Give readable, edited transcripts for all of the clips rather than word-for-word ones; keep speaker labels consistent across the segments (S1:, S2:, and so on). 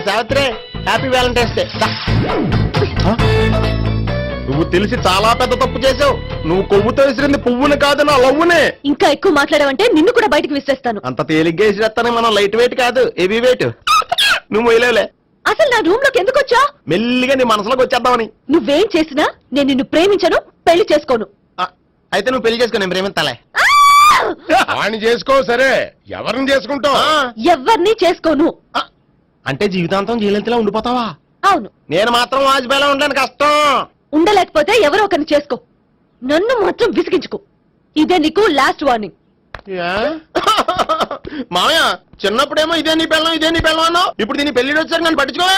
S1: Savitri happy Valentine's day. నువ్వు తెలిసి చాలా పెద్ద తప్పు చేసావు. నువ్వు కొవ్వుతో విసిరింది పువ్వుని కాదు, నా లవ్వునే.
S2: ఇంకా ఎక్కువ మాట్లాడావంటే నిన్ను కూడా బయటికి విసిరేస్తాను.
S1: అంత తేలిగ్గా విసిరేస్తానే, మనం లైట్ వెయిట్ కాదు హెవీ వెయిట్. నువ్వు వేయలేవులే.
S2: అసలు నా రూమ్ లోకి ఎందుకు వచ్చా?
S1: మెల్లిగా నీ మనసులోకి వచ్చేద్దామని.
S2: నువ్వేం చేసినా నేను నిన్ను ప్రేమించను, పెళ్లి చేసుకోను.
S1: అయితే నువ్వు పెళ్లి చేసుకో, నేను ప్రేమిస్తాలే.
S3: వాణ్ణి చేసుకో. సరే, ఎవరిని చేసుకుంటావు?
S2: ఎవరిని చేసుకోను.
S1: అంటే జీవితాంతం జీలంతిలా ఉండిపోతావా?
S2: అవును.
S1: నేను మాత్రం వాజ్పేయిలా ఉండడానికి కష్టం.
S2: ఉండలేకపోతే ఎవరో ఒకరిని చేసుకో, నన్ను మాత్రం విసిగించుకో. ఇదే నీకు లాస్ట్ వార్నింగ్.
S1: మామయ్య, చిన్నప్పుడేమో ఇదే నీ పెళ్ళం ఇదే నీ పెళ్ళం అన్నావు. ఇప్పుడు దీన్ని పెళ్లి వచ్చారు నన్ను పట్టించుకో.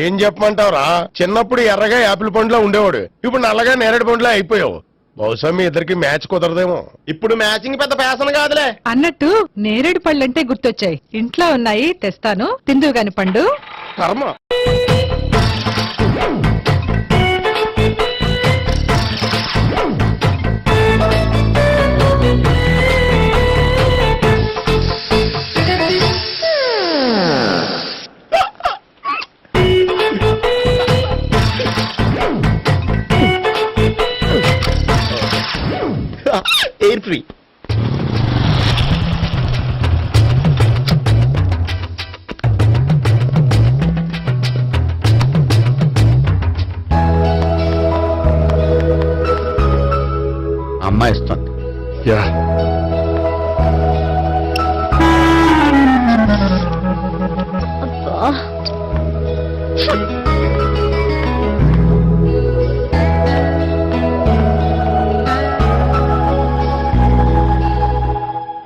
S3: ఏం చెప్పమంటావురా? చిన్నప్పుడు ఎర్రగా యాపిల్ పండులో ఉండేవాడు, ఇప్పుడు నల్లగా నేరేడు పండులో అయిపోయావు. బహుశా మీ ఇద్దరికి మ్యాచ్ కుదరదేమో.
S1: ఇప్పుడు మ్యాచింగ్ పెద్ద ఫ్యాషన్ కాదులే.
S4: అన్నట్టు నేరేడు పళ్ళంటే గుర్తొచ్చాయి. ఇంట్లో ఉన్నాయి, తెస్తాను, తిందువు గాని పండు.
S1: కర్మ. Air free.
S5: అమ్మాయి ఇస్తుంది.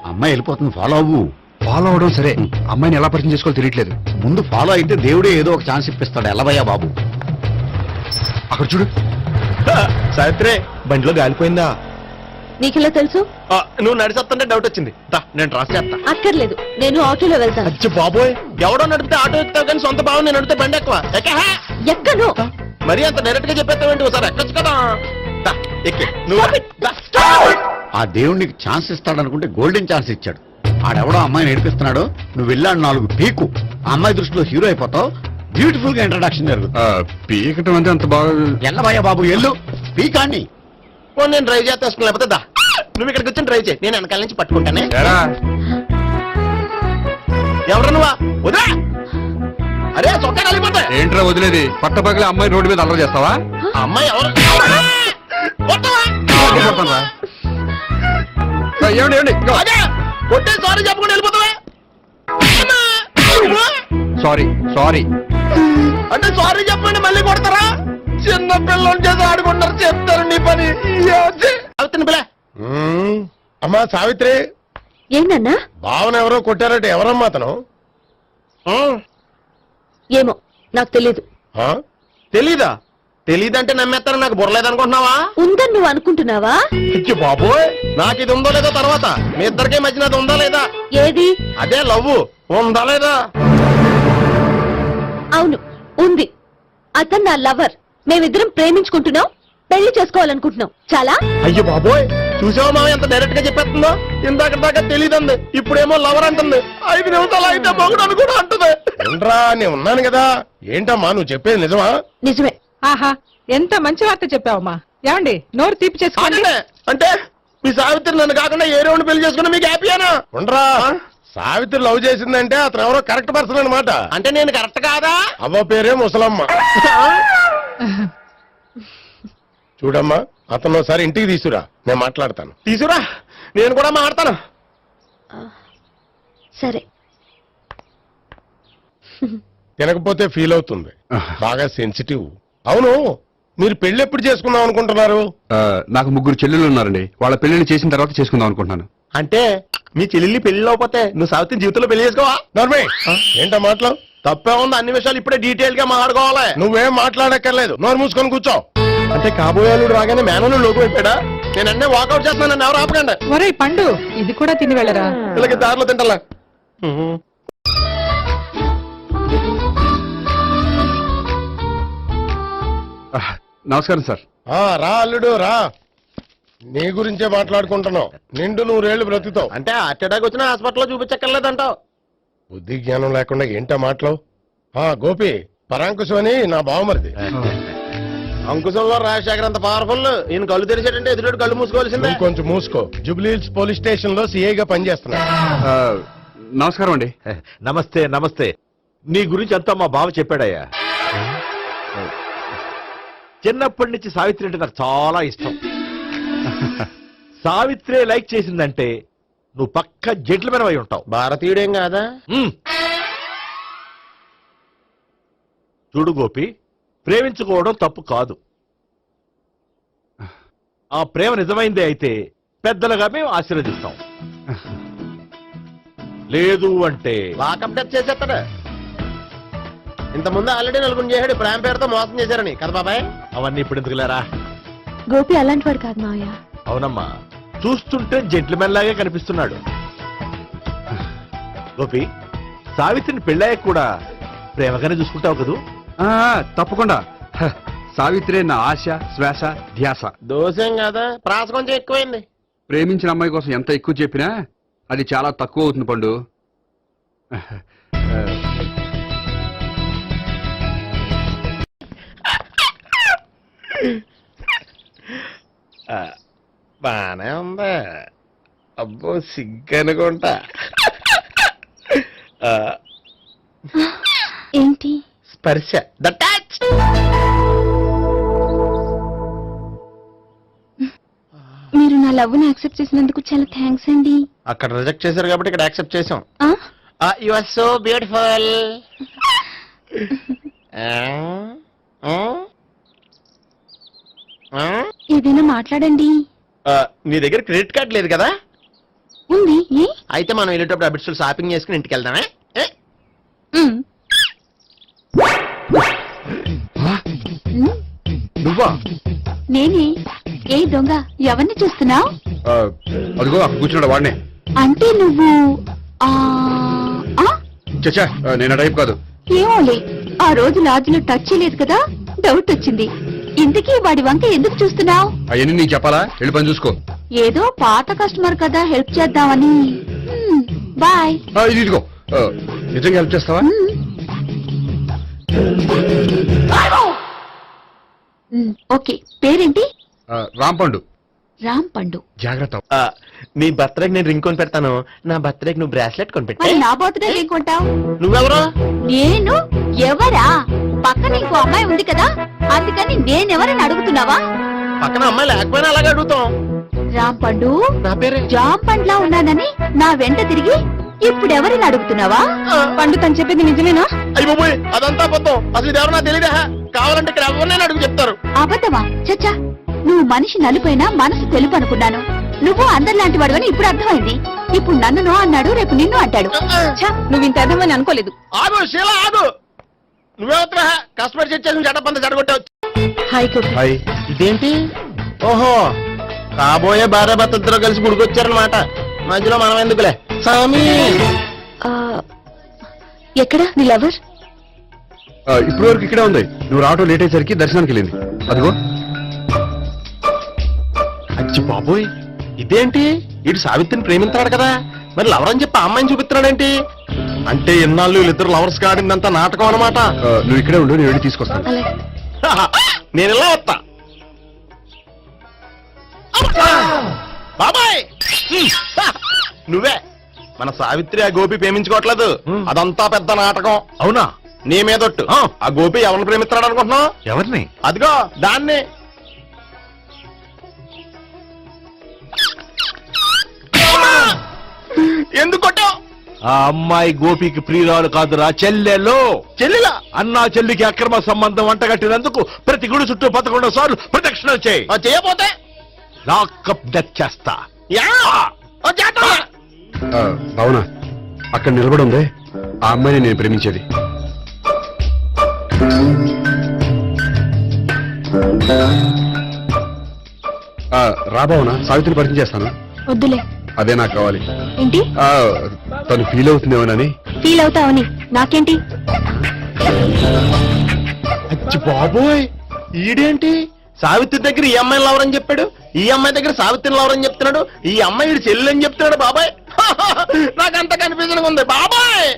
S5: అమ్మాయి వెళ్ళిపోతుంది, ఫాలో అవ్వు.
S6: ఫాలో అవడం సరే, అమ్మాయిని ఎలా పరిచయం చేసుకోవాలో తెలియట్లేదు.
S5: ముందు ఫాలో అయితే దేవుడే ఏదో ఒక ఛాన్స్ ఇప్పిస్తాడు. ఎలవయ్యా బాబు.
S6: అక్కడ చూడు.
S1: సావిత్రి, బండిలో గాలిపోయిందా?
S2: నీకెలా తెలుసు?
S1: నువ్వు నడిచేస్తుంటే డౌట్ వచ్చింది. నేను ట్రాస్ చేస్తా.
S2: అక్కర్లేదు, నేను ఆటోలో వెళ్తాను.
S1: అచ్చి బాబోయ్, ఎవడో నడిపితే ఆటో ఎక్కుతావు కానీ సొంత భావం నేను నడిపితే బండి ఎక్కువ.
S2: ఎక్కను.
S1: మరి అంత డైరెక్ట్ గా చెప్పేస్తావేంటి? ఒకసారి ఎక్కొచ్చు కదా. ఎక్కే నువ్వు.
S5: ఆ దేవుడు నీకు ఛాన్స్ ఇస్తాడనుకుంటే గోల్డెన్ ఛాన్స్ ఇచ్చాడు. ఆడెవడో అమ్మాయిని ఏడిపిస్తున్నాడు, నువ్వు వెళ్ళాడు 4 పీకు. ఆ అమ్మాయి దృష్టిలో హీరో అయిపోతావు. బ్యూటిఫుల్ గా ఇంట్రడక్షన్ జరుగుతుంది.
S6: పీకటం అంటే అంత బాగా.
S5: ఎల్లవయ్యా బాబు, ఎల్లు పీకాన్ని.
S1: నేను డ్రైవ్ చేస్తాను, లేకపోతే దా నువ్వు ఇక్కడికి వచ్చి డ్రైవ్ చేయి, నేను వెనకాల నుంచి పట్టుకుంటానే. ఎవరు నువ్వా? వదిలే. అరే చొక్కా కలిగిపోతా.
S6: ఏంట్రా వదిలేది? పట్టపగలే అమ్మాయి రోడ్డు మీద అల్లరి చేస్తావా?
S1: అమ్మాయి ఎవరు? అదే కొట్టే సారీ చెప్పుకుంటూ వెళ్ళిపోతావా?
S6: సారీ సారీ
S1: అంటే సారీ చెప్పండి మళ్ళీ కొడతారా? చిన్న పిల్లలు చేసి ఆడుకుంటారు, చెప్తారు నీ పని. అవుతుంది పిల్ల.
S3: అమ్మా సావిత్రి,
S2: ఏంటన్నా?
S3: భావన ఎవరో కొట్టారట. ఎవరమ్మా అతను?
S2: ఏమో నాకు తెలీదు.
S1: తెలీదా? తెలీదంటే నమ్మేస్తాను. నాకు బుర్రలేదనుకుంటున్నావా?
S2: ఉందని నువ్వు అనుకుంటున్నావా?
S1: ఇచ్చి బాబోయ్, నాకు ఇది ఉందో లేదో తర్వాత. మీ ఇద్దరికే మధ్యన అది ఉందా లేదా?
S2: ఏది?
S1: అదే లవ్వు ఉందా లేదా?
S2: అవును, ఉంది. అతను నా లవర్. మేమిద్దరం ప్రేమించుకుంటున్నాం, పెళ్లి చేసుకోవాలనుకుంటున్నాం. చాలా.
S1: అయ్యో బాబోయ్, చూసావా మామ ఎంత డైరెక్ట్ గా చెప్పేస్తుందో? ఇందాక దాకా తెలీదంది, ఇప్పుడేమో లవర్ అంటుంది. 5 నిమిషాలు అయితే మొగుడు కూడా అంటుంది.
S3: ఏంట్రా, నేను ఉన్నాను కదా. ఏంటమ్మా నువ్వు చెప్పేది నిజమా?
S2: నిజమే.
S4: ఆహా, ఎంత మంచి వార్త చెప్పావమ్మా. ఏమండి, నోరు తీపి చేసుకోండి.
S1: అంటే మీ సావిత్రి నన్ను కాకుండా ఏ రౌండ్ పెళ్లి చేసుకున్నా మీకు హ్యాపీయేనా?
S3: ఉండరా, సావిత్రి లవ్ చేసిందంటే అతను ఎవరో కరెక్ట్ పర్సన్ అనమాట.
S1: అంటే నేను కరెక్ట్ కాదా?
S3: అవ్వ పేరే ముసలమ్మ. చూడమ్మా, అతను ఒకసారి ఇంటికి తీసుకురా, నేను మాట్లాడతాను.
S1: తీసురా, నేను కూడా మాట్లాడతాను.
S2: సరే.
S3: తినకపోతే ఫీల్ అవుతుంది, బాగా సెన్సిటివ్. అవును, మీరు పెళ్లి ఎప్పుడు చేసుకుందాం అనుకుంటున్నారు?
S6: నాకు 3 చెల్లెలు ఉన్నారండి. వాళ్ళ పెళ్లిని చేసిన తర్వాత చేసుకుందాం అనుకుంటున్నాను.
S1: అంటే మీ చెల్లెల్ని పెళ్లి లేకపోతే నువ్వు సావిత్రి జీవితంలో పెళ్లి చేసుకోవా?
S3: నర్మే, ఏంటో మాటలు?
S1: తప్పే ఉంది. అన్ని విషయాలు ఇప్పుడే డీటెయిల్ గా మాట్లాడుకోవాలి.
S3: నువ్వేం మాట్లాడక్కర్లేదు, నోరు మూసుకొని కూర్చో.
S1: అంటే కాబోయేలుడు రాగానే మేనలు లోకి అయిపోయాడా? నేను అన్నీ వాకౌట్ చేస్తున్నాను, నన్ను ఎవరు ఆపకండి.
S4: ఒరే పండు, ఇది కూడా తిని వెళ్ళరా.
S1: వీళ్ళకి దారిలో తింటలా.
S6: నమస్కారం సార్.
S3: రా అల్లుడు రా. నీ గురించే మాట్లాడుకుంటున్నావు. నిండు 100 బ్రతుకుతావు.
S1: అంటే హార్ట్ అటాక్ వచ్చిన హాస్పిటల్లో చూపించక్కర్లేదంటావు?
S3: బుద్ధి జ్ఞానం లేకుండా ఏంటో మాటలు? గోపి పరాంకుశం అని నా బావమరిది.
S1: అంకుశంలో రాజశేఖర్ అంత పవర్ఫుల్. ఈయన కళ్ళు తెరిచాడంటే ఎదురు కళ్ళు మూసుకోవాల్సిందే.
S3: నువ్వు కొంచెం మూసుకో. జూబ్లీహిల్స్ పోలీస్ స్టేషన్ లో సిఐగా పనిచేస్తున్నా.
S6: నమస్కారం అండి.
S7: నమస్తే నమస్తే. నీ గురించి అంతా మా బావ చెప్పాడయ్యా. చిన్నప్పటి నుంచి సావిత్రి అంటే నాకు చాలా ఇష్టం. సావిత్రే లైక్ చేసిందంటే నువ్వు పక్క జెంట్లమెన్ అయి ఉంటావు.
S1: భారతీయుడేం కాదా?
S7: చూడు గోపి, ప్రేమించుకోవడం తప్పు కాదు. ఆ ప్రేమ నిజమైందే అయితే పెద్దలుగా మేము ఆశీర్వదిస్తాం. లేదు అంటే
S1: వాకప్ డెత్ చేసేస్తాడు. ఇంతకుముందు ఆల్రెడీ నలుగురు చేశాడు ప్రేమ పేరుతో మోసం చేశారని కదా బాబాయ్.
S7: అవన్నీ ఇప్పుడు ఎందుకులేరా.
S2: గోపి అలాంటి వాడు కాదు మావయ్య.
S7: అవునమ్మా, చూస్తుంటే జెంట్లమెన్ లాగే కనిపిస్తున్నాడు. గోపి, సావిత్రిని పెళ్ళాక కూడా ప్రేమగానే చూసుకుంటావు కదూ?
S6: తప్పకుండా. సావిత్రే నా ఆశ, శ్వాస, ధ్యాస.
S1: దోషం కదా, ప్రాస కొంచెం ఎక్కువైంది.
S6: ప్రేమించిన అమ్మాయి కోసం ఎంత ఎక్కువ చెప్పినా అది చాలా తక్కువ అవుతుంది పండు.
S1: బానే ఉందా? అబ్బో సిగ్గనుకుంటా.
S2: ఏంటి?
S1: స్పర్శ, ద టచ్.
S2: మీరు నా లవ్ ని యాక్సెప్ట్ చేసినందుకు చాలా థ్యాంక్స్ అండి.
S1: అక్కడ రిజెక్ట్ చేశారు కాబట్టి ఇక్కడ యాక్సెప్ట్ చేసాం.
S2: ఆ?
S1: You are so beautiful.
S2: ఏదైనా మాట్లాడండి.
S1: నీ దగ్గర క్రెడిట్ కార్డ్ లేదు కదా?
S2: ఉంది. ఏ?
S1: అయితే మనం వెళ్ళేటప్పుడు అబిట్స్ షాపింగ్ చేసుకుని ఇంటికి వెళ్దామే.
S2: ఉమ్.
S6: నువ్వా?
S2: నేనే. ఏ దొంగ, ఎవరిని చూస్తున్నావు?
S6: అదిగో అక్కడ కూర్చున్నాడు వాడినే.
S2: అంటే నువ్వు ఆ ఆ?
S6: చచ్చా, నేను టైప్ కాదు.
S2: ఏమోలే, ఆ రోజు లాడ్జిలో టచ్ చేయలేదు కదా, డౌట్ వచ్చింది. ఇంతకీ వాడి వంక ఎందుకు చూస్తున్నావు?
S6: అవన్నీ నీకు చెప్పాలా? వెళ్ళి పని చూసుకో.
S2: ఏదో పాత కస్టమర్ కదా, హెల్ప్ చేద్దామని. బాయ్.
S6: ఇదిగో, నిజంగా హెల్ప్ చేస్తావా?
S2: ఓకే. పేరేంటి?
S6: రాంపండు.
S2: రామ్ పండు.
S6: జాగ్రత్త.
S1: నీ బర్త్డేకి నేను రింగ్ కొని పెడతాను. నా బర్త్డేకి నువ్వు బ్రాస్లెట్ కొని పెట్టే.
S2: మరి నా బర్త్డే ఏం కొంటావు?
S1: నువ్వెవరు?
S2: నేను ఎవరా? పక్కన ఇంకో అమ్మాయి ఉంది కదా, అందుకని నేనెవరని అడుగుతున్నావా?
S1: పక్కన అమ్మాయి లేకపోయినా అలాగే అడుగుతాం.
S2: రామ్ పండు,
S1: నా పేరే
S2: జామ్ పండ్లా ఉన్నానని నా వెంట తిరిగి ఇప్పుడు ఎవరిని అడుగుతున్నావా? పండు తను చెప్పింది నిజమేనా?
S1: అయ్యి బాబోయ్, అదంతా అబద్ధం. అసలు ఇది ఎవరన్నా తెలియదా? కావాలంటే ఇక్కడ ఎవరినైనా అడుగు చెప్తారు.
S2: అబద్ధమా? చచ్చా, నువ్వు మనిషి నలుపైనా మనసు తెలుపు అనుకున్నాను. నువ్వు అందరిలాంటి వాడువని ఇప్పుడు అర్థమైంది. ఇప్పుడు నన్ను నో అన్నాడు, రేపు నిన్ను అంటాడు. నువ్వు ఇంత అర్థమని అనుకోలేదు.
S1: ఆగు శీలా, ఆగు. నువ్వెవరా? కస్టమర్ చెక్ చేసి జడపంత జడగొట్టావు.
S2: Hi
S6: hi.
S1: ఇదేంటి? ఓహో, కాబోయే భార్య భర్త ఇద్దరు కలిసి గుడికొచ్చారనమాట. మధ్యలో మనం ఎందుకులే సామి.
S2: ఎక్కడ నీ లవర్?
S6: ఇప్పుడు వరకు ఇక్కడే ఉంది. నువ్వు రావటం లేట్ అయ్యేసరికి దర్శనానికి వెళ్ళింది. అదిగో.
S1: అచ్చి బాబోయ్, ఇదేంటి? ఇటు సావిత్రిని ప్రేమించాడు కదా, మరి లవర్ అని చెప్పి ఆ అమ్మాయిని చూపిస్తున్నాడేంటి? అంటే ఇన్నాళ్ళు వీళ్ళిద్దరు లవర్స్ కాడిందంతా నాటకం అనమాట.
S6: నువ్వు ఇక్కడే ఉండు, నేను వెళ్ళి తీసుకొస్తాను.
S2: అలాగే.
S1: నేను ఇలా వస్తా. బాబాయ్, నువ్వే మన సావిత్రి ఆ గోపి ప్రేమించుకోవట్లేదు. అదంతా పెద్ద నాటకం.
S7: అవునా?
S1: నీ మీదొట్టు. ఆ గోపి ఎవరిని ప్రేమిస్తున్నాడు అనుకుంటున్నావు?
S7: ఎవరిని?
S1: అదిగో దాన్ని. ఎందుకు కొట్టావు?
S7: ఆ అమ్మాయి గోపికి ప్రియురాలు కాదురా, చెల్లెలో.
S1: చెల్లిలా?
S7: అన్నా చెల్లికి అక్రమ సంబంధం వంటగట్టినందుకు ప్రతి గుడి చుట్టూ 11 సార్లు ప్రదక్షిణ చేయి.
S1: చేయపోతే
S7: లాకప్ డెత్ చేస్తా.
S6: అవునా? అక్కడ నిలబడి ఉంది ఆ అమ్మాయిని నేను ప్రేమించేది. రాబావునా? సావిత్రిని పరిచయం చేస్తాను.
S2: వద్దులే.
S6: అదే నాకు కావాలి.
S2: ఏంటి?
S6: తను ఫీల్ అవుతుందేమోనని.
S2: ఫీల్ అవుతావని నాకేంటి?
S1: అచ్చి బాబోయ్, ఈడేంటి సావిత్రి దగ్గర ఈ అమ్మాయిని లవర్ అని చెప్పాడు, ఈ అమ్మాయి దగ్గర సావిత్రిని లవర్ అని చెప్తున్నాడు, ఈ అమ్మాయి చెల్లి అని చెప్తున్నాడు. బాబాయ్, నాకంత కన్ఫ్యూజన్ ఉంది బాబాయ్.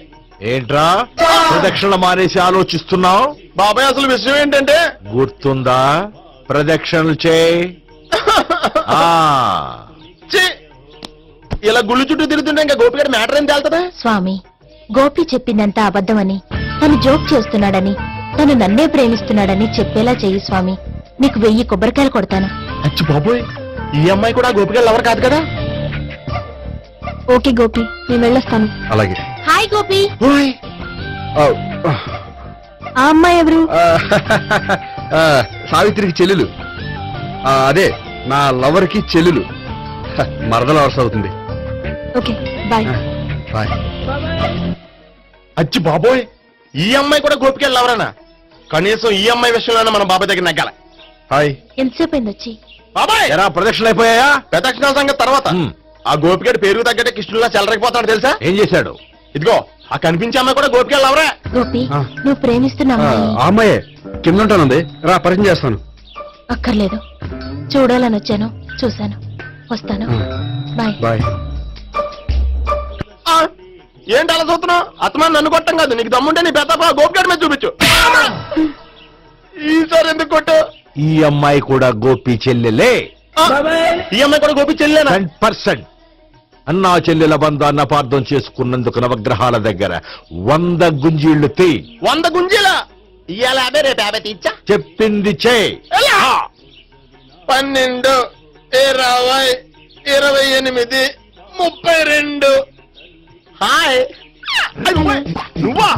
S7: ఏంట్రా ప్రదక్షిణ మానేసి ఆలోచిస్తున్నావు?
S3: బాబాయ్ అసలు విషయం ఏంటంటే
S7: గుర్తుందా? ప్రదక్షిణలు చేయి. ఆ,
S3: ఛీ! ఇలా గుళ్ళు చుట్టూ తిరుగుతుంటే ఇంకా గోపిగడ మ్యాటర్ ఏం తేలుతుందా?
S2: స్వామి గోపి చెప్పిందంతా అబద్ధమని తను జోక్ చేస్తున్నాడని తను నన్నే ప్రేమిస్తున్నాడని చెప్పేలా చెయ్యి స్వామి. నీకు 1000 కొబ్బరికాయలు కొడతాను.
S3: అచ్చి బాబోయ్, ఈ అమ్మాయి కూడా గోపిగడ ఎవరు కాదు కదా?
S2: ఓకే గోపి, నేను వెళ్ళొస్తాను.
S6: అలాగే
S2: హాయ్ గోపి.
S3: ఓయ్,
S6: ఆ,
S2: ఆ అమ్మాయి ఎవరు?
S6: ఆ, సావిత్రికి చెల్లెలు. అదే నా లవర్ కి చెల్లెలు. మరద లవర్స్ అవుతుంది.
S2: Okay bye.
S6: బాయ్.
S3: అచ్చి బాబోయ్, ఈ అమ్మాయి కూడా గోపిగడ ఎవరన్నా? కనీసం ఈ అమ్మాయి విషయంలోనే మన బాబాయ్ దగ్గర నగ్గాల.
S6: హాయ్.
S2: ఎంతసేపు అయింది వచ్చి?
S3: బాబాయ్,
S7: ఎరా ప్రదక్షిణలు అయిపోయాయా?
S3: ప్రదక్షిణ సంగతి తర్వాత.
S7: హ్మ్.
S3: ఆ గోపిగడ పేరు తగ్గట్టే కృష్ణులా చెలరకపోతాడు తెలుసా?
S7: ఏం చేశాడు?
S3: ఇదిగో ఆ కనిపించే అమ్మాయి కూడా గోపిగడ ఎవరా?
S2: గోపి
S6: ఆ.
S2: నువ్వు ప్రేమిస్తున్న
S6: ఆ
S2: అమ్మాయి
S6: ఆ అమ్మాయే కింద ఉంటానుంది. రా పరిచయం చేస్తాను.
S2: అక్కర్లేదు, చూడాలని వచ్చాను, చూశాను, వస్తాను. బాయ్.
S6: బాయ్.
S3: ఆ, ఏంటి అలా చూస్తున్నావు? అత్తమాని నన్ను కొట్టం కాదు, నీకు దమ్ముంటే నీ పెద్ద గోపిగడ మీద చూపించు. ఈసారి ఎందుకు కొట్టు?
S7: ఈ అమ్మాయి కూడా గోపి చెల్లెలే.
S3: ఈ అమ్మాయి కూడా గోపి చెల్లేనా?
S7: 100%. అన్నా చెల్లెల బంధాన్ని అపార్థం చేసుకున్నందుకు నవగ్రహాల దగ్గర 100 గుంజీళ్లు తీ.
S3: 100 గుంజీల ఇవాళ 50 రేపు 50 తీచ్చా.
S7: చెప్పింది చే.
S3: 12, 20, 28, 32. హాయ్. అయ్యో, నువ్వా?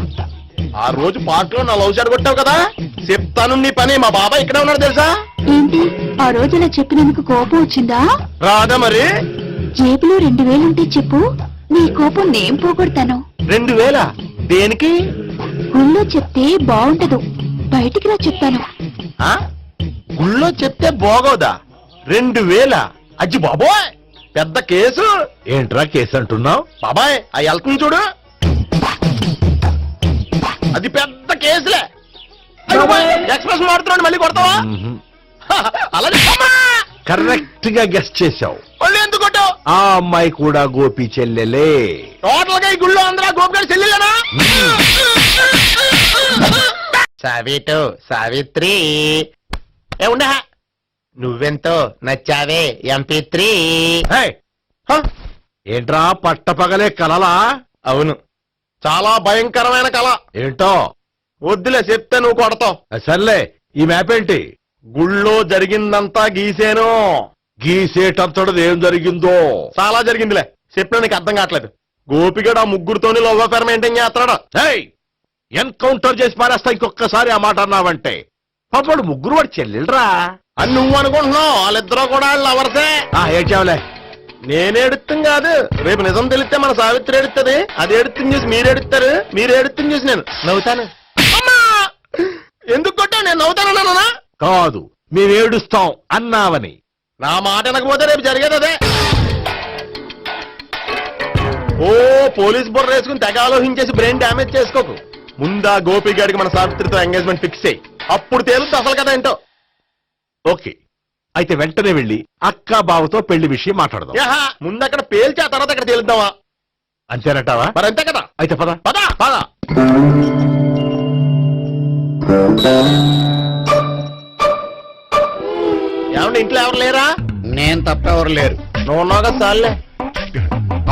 S3: ఆ రోజు పార్క్ లో నా లవ్ షాట్ కొట్టావు కదా, చెప్తాను నీ పని. మా బాబాయ్ ఇక్కడే ఉన్నాడు తెలుసా?
S2: ఏంటి ఆ రోజు ఇలా చెప్పినందుకు కోపం వచ్చిందా?
S3: రాదా మరి?
S2: జేబులో 2000 ఉంటే చెప్పు, నీ కోపం నేను పోగొడతాను.
S3: 2000 దేనికి?
S2: గుళ్ళో చెప్తే బాగుంటదు, బయటికి రా చెప్తాను.
S3: ఆ? గుళ్ళో చెప్తే బాగోదా? 2000? అజ్జి బాబోయ్, పెద్ద కేసు.
S7: ఏంట్రా కేసు అంటున్నావు?
S3: బాబాయ్ ఆ వెళ్తుంది చూడు, అది పెద్ద కేసులే. ఎక్స్ప్రెస్ మాడుతున్నాడు, మళ్ళీ కొడతావా? అలాగే
S7: కరెక్ట్ గా గెస్ట్ చేశావు.
S3: మళ్ళీ ఎందుకు కొట్టావు?
S7: ఆ అమ్మాయి కూడా గోపి చెల్లెలే.
S3: టోటల్ గా ఈ గుళ్ళో అందరూ గోపిగడ చెల్లెలేనా? సావిటు సావిత్రి ఏ ఉండే, నువ్వెంతో నచ్చావే MP3.
S7: హే! హ? ఏంట్రా పట్టపగలే కలలా?
S3: అవును, చాలా భయంకరమైన కళ.
S7: ఏంటో
S3: వద్దులే, చెప్తే నువ్వు కొడతావు.
S7: సర్లే, ఈ మ్యాప్ ఏంటి?
S3: గుళ్ళో జరిగిందంతా గీసేను.
S7: గీసేటంతటది ఏం జరిగిందో?
S3: చాలా జరిగిందిలే, చెప్పినా నీకు అర్థం కావట్లేదు. గోపిగడ ఆ ముగ్గురుతోని లవ్ అఫేర్ మెయింటైన్ చేస్తున్నాడు.
S7: హేయ్! ఎన్కౌంటర్ చేసి పారేస్తా ఇంకొకసారి ఆ మాట అన్నావంటే. పాపడు ముగ్గురు వాడు చెల్లెలరా
S3: అని నువ్వు అనుకుంటున్నావు, వాళ్ళిద్దరూ కూడా లవర్సే.
S7: ఏడ్చావులే.
S3: నేనేడుతుంది కాదు, రేపు నిజం తెలిస్తే మన సావిత్రి ఎడుతుంది. అది ఎడుతుంది చూసి మీరు ఎడుతారు, మీరు ఎడుతుంది చూసి నేను నవ్వుతాను. అమ్మా! ఎందుకు కొట్టావు? నేను నవ్వుతానన్నా?
S7: కాదు, మేమేడుస్తాం అన్నావని.
S3: నా మాట వినకపోతే రేపు జరిగేది అదే. ఓ పోలీస్ బుర్ర వేసుకుని తెగ ఆలోచించేసి బ్రెయిన్ డ్యామేజ్ చేసుకోకు. ముందా గోపి గారికి మన సావిత్రితో ఎంగేజ్మెంట్ ఫిక్స్ అయ్యి, అప్పుడు తేలుతుంది అసలు కదా ఏంటో.
S7: ఓకే, అయితే వెంటనే వెళ్ళి అక్క బావతో పెళ్లి విషయం మాట్లాడదాం.
S3: యహా, ముందు అక్కడ పేల్చి ఆ తర్వాత అక్కడ తేలుద్దామా?
S7: అంతేనటావా?
S3: మరి అంతే కదా.
S7: అయితే పద
S3: పద
S7: పద.
S3: ఏమంటే ఇంట్లో ఎవరు లేరా?
S5: నేను తప్పెవరు లేరు.
S3: నువ్వు ఉన్నావు కదా చాలే.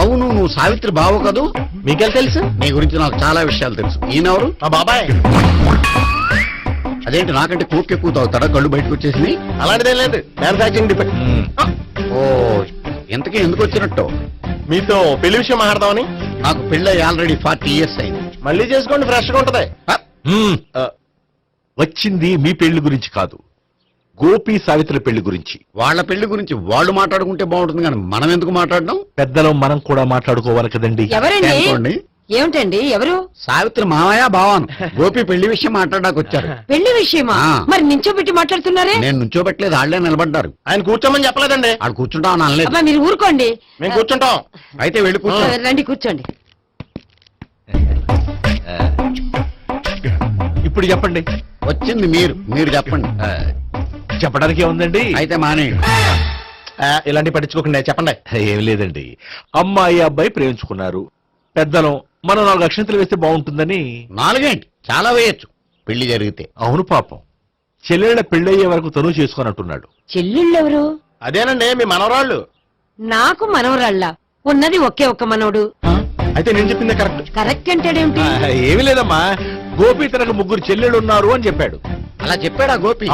S5: అవును, నువ్వు సావిత్రి బావు కదూ?
S3: మీకెళ్ళి తెలుసు?
S5: నీ గురించి నాకు చాలా విషయాలు తెలుసు. ఈయనెవరు?
S3: మా బాబాయ్.
S5: అదేంటి నాకంటే కోక్ ఎక్కువ తాగుతాడా? కళ్ళు బయటకు వచ్చేసి.
S3: అలాంటిదేం లేదు, మ్యానుఫాక్చరింగ్ డిపెండ్.
S5: ఓ, ఇంతకీ ఎందుకు వచ్చినట్టు?
S3: మీతో పెళ్లి విషయం మాట్లాడదామని.
S5: నాకు పెళ్ళి ఆల్రెడీ 40 years అయింది.
S3: మళ్ళీ చేసుకోండి, ఫ్రెష్ గా ఉంటది.
S7: మ్మ్. వచ్చింది మీ పెళ్లి గురించి కాదు, గోపి సావిత్రి పెళ్లి గురించి.
S5: వాళ్ళ పెళ్లి గురించి వాళ్ళు మాట్లాడుకుంటే బాగుంటుంది, కానీ మనం ఎందుకు మాట్లాడడం?
S7: పెద్దలో మనం కూడా మాట్లాడుకోవాలి కదండి.
S8: ఎవరండి?
S5: అనుకోండి.
S8: ఏమిటండి? ఎవరు?
S5: సావిత్రి మామయ్య బావాను. గోపి పెళ్లి విషయం మాట్లాడడానికి వచ్చారు.
S8: పెళ్లి విషయమా?
S5: ఆ.
S8: మరి నించోబెట్టి మాట్లాడుతున్నారే?
S5: నేను నుంచోబెట్టలేదు, వాళ్ళే నిలబడ్డారు.
S3: ఆయన కూర్చోమని చెప్పలేదండి.
S5: వాళ్ళు కూర్చుంటామని అనలేదు.
S8: అబ్బా మీరు ఊరుకోండి.
S3: మేము కూర్చుంటాం.
S5: అయితే వెళ్ళి కూర్చో.
S8: రండి కూర్చోండి.
S7: ఇప్పుడు చెప్పండి.
S5: వచ్చింది మీరు చెప్పండి.
S7: చెప్పడానికి ఏముందండి?
S5: అయితే మానేయండి.
S3: ఇలాంటివి పట్టించుకోకుండా చెప్పండి.
S7: ఏం లేదండి, అమ్మాయి అబ్బాయి ప్రేమించుకున్నారు, పెద్దలం మనం 4 అక్షంతలు వేస్తే బాగుంటుందని.
S5: 4 ఏంటి, చాలా వేయొచ్చు పెళ్లి జరిగితే.
S7: అవును పాపం, చెల్లెళ్ళ పెళ్ళయ్యే వరకు తను చేసుకోనట్టున్నాడు.
S8: చెల్లెళ్ళెవరు?
S3: అదేనండి మీ మనవరాళ్ళు.
S8: నాకు మనవరాళ్ళ ఉన్నది ఒకే ఒక్క మనవడు.
S3: అయితే నేను చెప్పిందే కరెక్ట్.
S8: కరెక్ట్ అంటాడేమిటి?
S7: ఏమీ లేదమ్మా, గోపి తనకు 3 చెల్లెళ్ళు ఉన్నారు అని చెప్పాడు.
S5: అలా చెప్పాడా గోపి?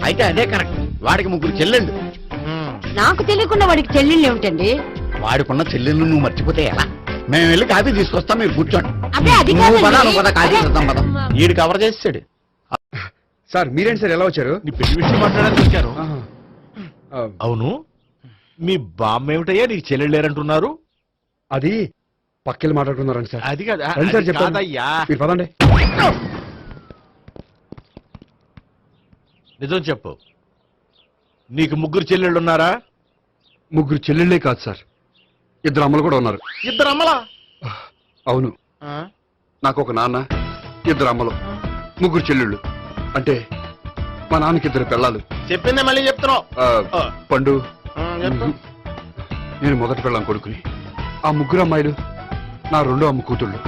S5: అయితే అదే కరెక్ట్. వాడికి 3 చెల్లెళ్ళు.
S8: నాకు తెలియకుండా వాడికి చెల్లెళ్ళు ఏమిటండి?
S5: వాడికున్న చెల్లెళ్ళు నువ్వు మర్చిపోతే ఎలా? మేము వెళ్ళి కాఫీ తీసుకొస్తాం, మీరు కూర్చోండి.
S8: అదే అది
S5: నువ్వు పద,
S8: కాదండి.
S5: నువ్వు పద, కాఫీ చేద్దాం పద.
S3: ఈడు కవర్ చేసాడు.
S6: సార్ మీరేంటి సార్ ఎలా వచ్చారు?
S7: నీ పెళ్లి విషయం మాట్లాడడానికి వచ్చాను.
S6: ఆహా. ఆ,
S7: అవును, మీ బామ్మ ఏమిటయ్యా నీకు చెల్లెళ్ళు లేరంటున్నారు?
S6: అది పక్కెళ్ళి మాట్లాడుకున్నారండి సార్.
S7: అది కాదు,
S6: రండి సార్
S7: అది
S6: చెప్తాను.
S7: కాదయ్యా.
S6: మీరు పదండి.
S7: నిజం చెప్పు, నీకు 3 చెల్లెళ్ళు ఉన్నారా?
S6: 3 చెల్లెళ్ళే కాదు సార్, 2 అమ్మలు కూడా ఉన్నారు.
S3: ఇద్దరు అమ్మలా?
S6: అవును, నాకు ఒక నాన్న, 2 అమ్మలు, 3 చెల్లెళ్ళు. అంటే మా నాన్నకి 2 పిల్లలు.
S3: చెప్పిందే మళ్ళీ చెప్తున్నావు.
S6: పండు,
S3: చెప్పు.
S6: నేను మొదటి పెళ్ళాం కొడుకుని. ఆ 3 అమ్మాయిలు నా 2వ అమ్మ కూతుళ్ళు.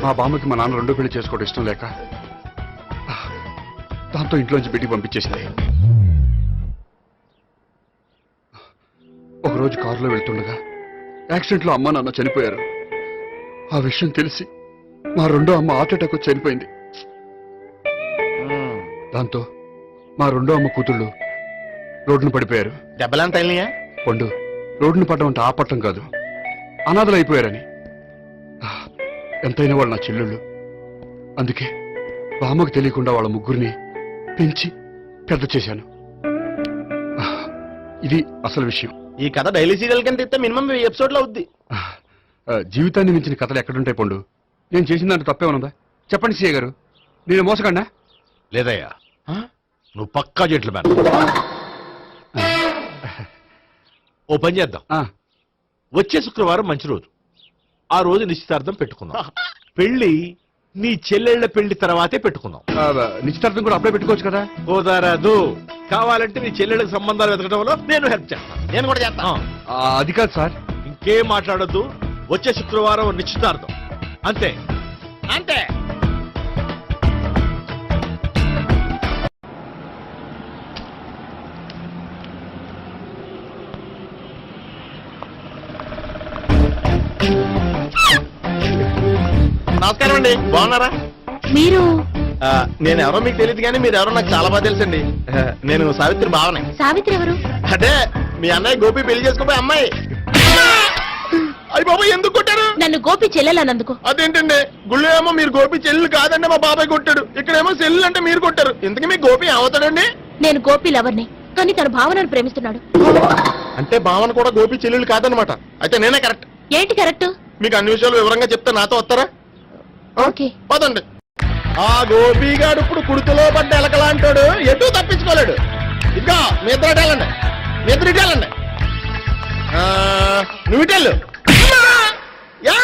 S6: మా బామ్మకి మా నాన్న 2వ పెళ్లి చేసుకోవడం ఇష్టం లేక దాంతో ఇంట్లోంచి బిడ్డికి పంపించేసింది. ఒకరోజు కారులో వెళ్తుండగా యాక్సిడెంట్లో అమ్మ నాన్న చనిపోయారు. ఆ విషయం తెలిసి మా 2వ అమ్మ హార్ట్ అటాక్ వచ్చి చనిపోయింది. దాంతో మా 2వ అమ్మ కూతుళ్ళు రోడ్డును పడిపోయారు.
S3: దెబ్బలంత తగిలినాయా?
S6: పండు, రోడ్డును పడ్డం అంటే ఆపట్టం కాదు, అనాథలు అయిపోయారని. ఎంతైనా వాళ్ళు నా చెల్లెళ్ళు. అందుకే బామ్మకు తెలియకుండా వాళ్ళ 3 పెంచి పెద్ద చేశాను. ఇది అసలు విషయం.
S3: ఈ కథ డైలీ సీరియల్ కింద ఇస్తే మినిమం 1000 ఎపిసోడ్లు అవుద్ది.
S6: జీవితాన్ని మించిన కథలు ఎక్కడుంటాయి పండు? నేను చేసిన దాంట్లో తప్పేమనుందా? చెప్పండి సీఏ గారు, నేను మోసగండా?
S7: లేదయ్యా, నువ్వు పక్కా చెట్లు మేన. ఓ పని చేద్దాం, వచ్చే శుక్రవారం మంచి రోజు, ఆ రోజు నిశ్చితార్థం పెట్టుకుందాం. పెళ్లి నీ చెల్లెళ్ల పెళ్లి తర్వాతే పెట్టుకుందాం.
S6: నిశ్చితార్థం కూడా అప్పుడే పెట్టుకోవచ్చు కదా?
S7: కుదరదు, కావాలంటే నీ చెల్లెళ్ళకి సంబంధాలు వెతకడంలో నేను హెల్ప్ చేస్తాను.
S3: నేను కూడా చేస్తాను.
S6: అది కాదు సార్.
S7: ఇంకేం మాట్లాడొద్దు, వచ్చే శుక్రవారం నిశ్చితార్థం, అంతే
S3: అంతే. నమస్కారం అండి, బాగున్నారా?
S2: మీరు
S3: నేను ఎవరో మీకు తెలియదు కానీ మీరు ఎవరో నాకు చాలా బాగా తెలుసండి. నేను సావిత్రి భావనే.
S2: సావిత్రి ఎవరు?
S3: అదే మీ అన్నయ్య గోపి పెళ్లి చేసుకోపోయి అమ్మాయి. అయ్యి బాబా ఎందుకు కొట్టారు?
S2: నన్ను గోపి చెల్లెలన్నందుకు.
S3: అదేంటండి, గుళ్ళు ఏమో మీరు గోపి చెల్లెలు కాదండి మా బాబాయ్ కొట్టాడు, ఇక్కడేమో చెల్లెలు అంటే మీరు కొట్టారు. ఇంతకీ మీ గోపి ఏమవుతాడండి?
S2: నేను గోపి లవర్ని, కానీ తన భావనను ప్రేమిస్తున్నాడు.
S3: అంటే భావన కూడా గోపి చెల్లెలు కాదనమాట. అయితే నేనే కరెక్ట్.
S2: ఏంటి కరెక్ట్?
S3: మీకు అన్ని విషయాలు వివరంగా చెప్తే నాతో వస్తారా?
S2: ఓకే.
S3: పదండి. ఆ గోపిగాడు ఇప్పుడు కుడితిలో పడ్డ ఎలకలాంటాడు, ఎటు తప్పించుకోలేడు. ఇదిగా మీ ఇద్దరు ఇటాలండి, మీ ఇద్దరు ఇటాలండి. నువ్వు ఇటెళ్ళు. యా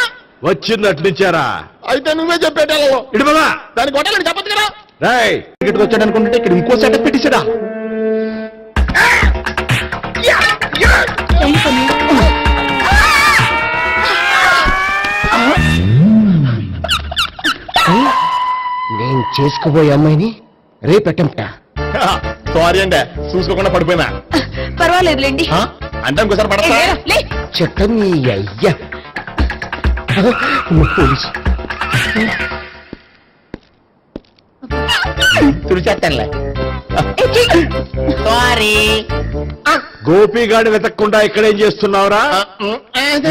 S7: వచ్చిందటు నుంచారా?
S3: అయితే నువ్వే చెప్పేటాలో
S7: ఇటు బాగా
S3: దానికి కొట్టాలని చెప్పదు కదా.
S7: రాయ్,
S3: ఇక్కడికి వచ్చాడు అనుకుంటే ఇక్కడ ఇంకో సెటప్ పెట్టించడా.
S9: నేను చేసుకుపోయే అమ్మాయిని రేపెట్టంట.
S3: సారీ అండి, చూసుకోకుండా పడిపోయినా.
S2: పర్వాలేదులేండి.
S3: అంటే ఇంకోసారి పడతా.
S9: చెట్ట నీ అయ్యా పోలీసు.
S3: తుడిచేస్తానులే. సారీ.
S7: గోపిగాడి వెతకకుండా ఇక్కడేం చేస్తున్నావురా?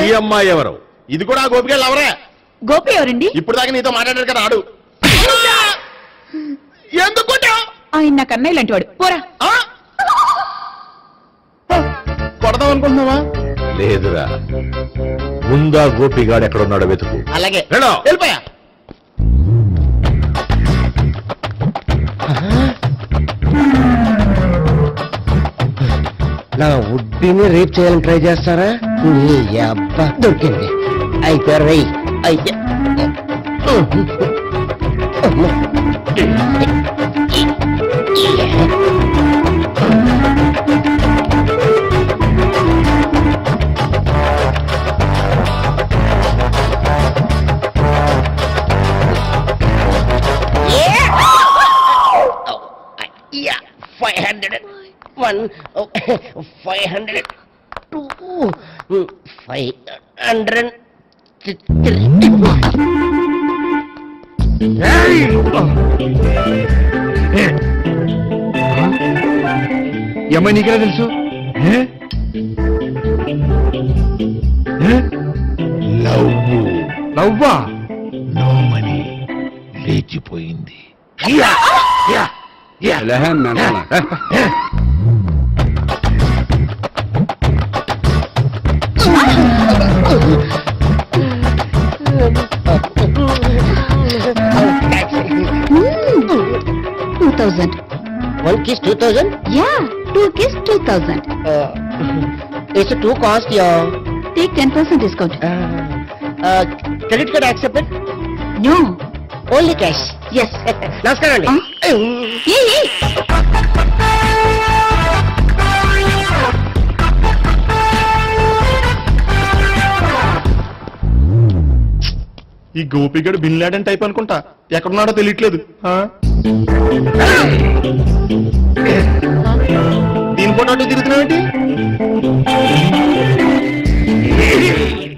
S7: ఈ అమ్మాయి ఎవరు?
S3: ఇది కూడా గోపిగాళ్ళు ఎవరే?
S2: గోపి ఎవరండి?
S3: ఇప్పుడు దాకా నీతో మాట్లాడారు కదా ఆడు. ఎందుకు కొట్టావ్?
S2: ఆయన నాకు అన్నయ్య లాంటి వాడు. పోరా.
S3: కొడదాం అనుకుంటున్నావా?
S7: లేదురా, ముందా గోపిగాడు ఎక్కడున్నాడో వెతుకు.
S3: అలాగే
S7: వెళ్ళు.
S3: వెళ్ళిపోయా.
S9: నా ఉడ్డిని రేప్ చేయాలని ట్రై చేస్తారా? నీ అబ్బా దొరికింది. అయితే రై అయితే 1 500 2 500
S6: ఏమై నీకెలా తెలుసు నవ్వా
S7: నోమని లేచిపోయింది.
S2: $2,000.
S9: 1 kiss 2000.
S2: Yeah, 2 kiss 2,000.
S9: It's too cost, yeah.
S2: Take 10% discount.
S9: Credit card accepted?
S2: No.
S9: Only cash.
S2: Yes.
S9: నమస్కారం అండి.
S2: Hey.
S1: ఈ గోపిగడు బిన్ లాడెన్ టైప్ అనుకుంటా, ఎక్కడున్నాడో తెలియట్లేదు. ఆ? దీని ఫోటో తిరుగుతున్నావేంటి?